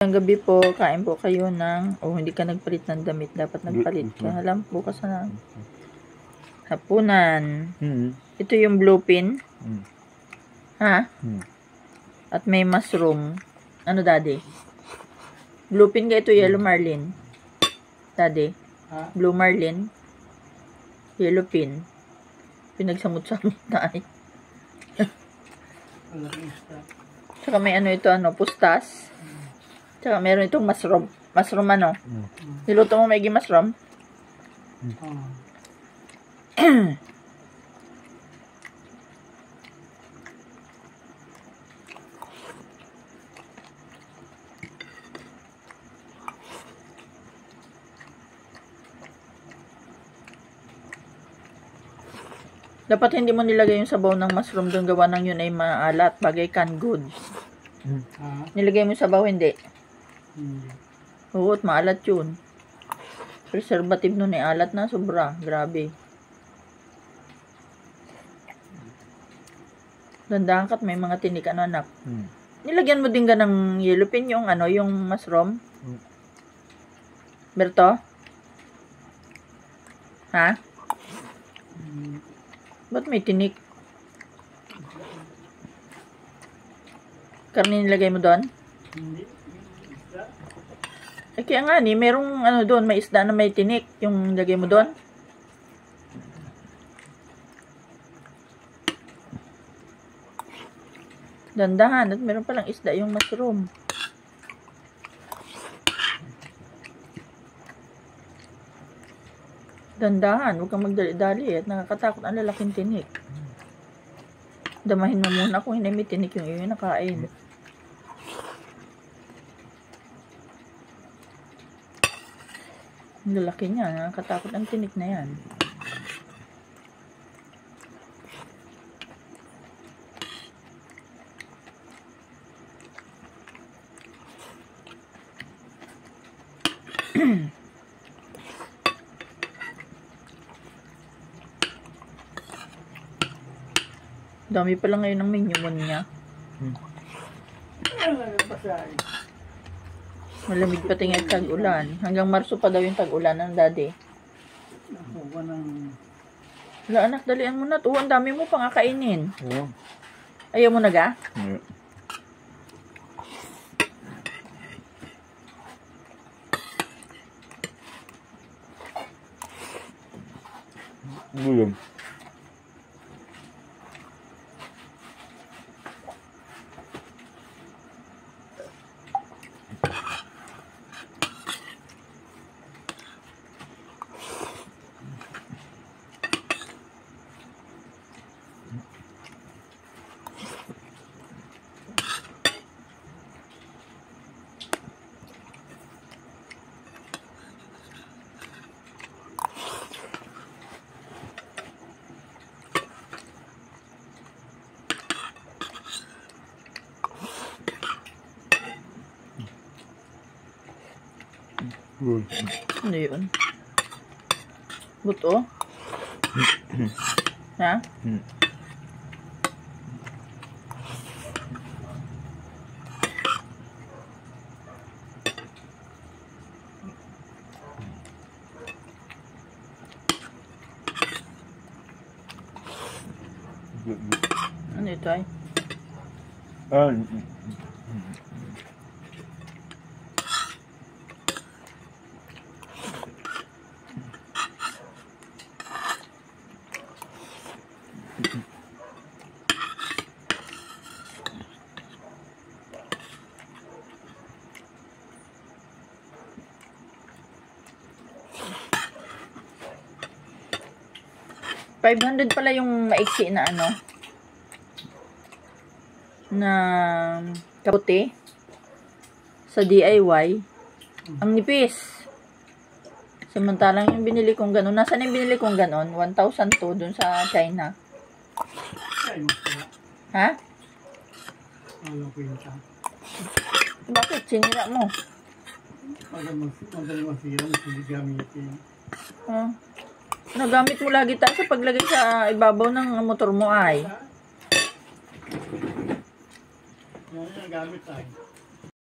Ang gabi po, kain po kayo ng, hindi ka nagpalit ng damit, dapat nagpalit ka. Alam, bukas na hapunan. Ito yung blue pin. Ha? At may mushroom. Ano, daddy? Blue pin ka ito, yellow marlin. Daddy? Blue marlin. Yellow pin. Pinagsamot-samot na ay. Tsaka may ano ito, pustas. Tsaka meron itong mushroom. Mushroom ano? Niluto mo maigi mushroom? Dapat hindi mo nilagay yung sabaw ng mushroom doon, gawa ng yun ay maalat, bagay canned goods. Nilagay mo yung sabaw, hindi? Oo, at maalat yun. Preservative nun ay alat na, sobra. Grabe. Dandahan ka't may mga tinik, anak. Nilagyan mo din ka ng yellow pin, yung yung mushroom? Berto? Ha? Ba't may tinik? Karne nilagay mo doon? Eh, kaya nga merong doon, may isda na may tinik. Yung nilagay mo doon? Dandahan, at meron palang isda yung mushroom. Dandahan, huwag kang magdali-dali at nakakatakot ang lalaking tinik. Damahin mo muna kung hindi may tinik yung iyo nakain. Ang lalaki niya, nakakatakot ang tinik na yan. Dami pa lang ngayon ng menu mo niya. Malamig pa tingin tag-ulan. Hanggang Marso pa daw yung tag-ulan ng daddy. Wala anak, dalian mo na. Ang dami mo pang kakainin. Ayaw mo na ga? Belum. Ano yun? Buto? Ha? Ano ito ay? $500 pala yung maiksi na na kaputi sa DIY. Ang nipis. Samantalang yung binili kong ganon. Nasaan yung binili kong ganon? 1,000 to dun sa China. Ha? Bakit? Sinira mo? Nagamit mo lagi tayo sa paglagay sa ibabaw ng motor mo ay. Nagamit tayo.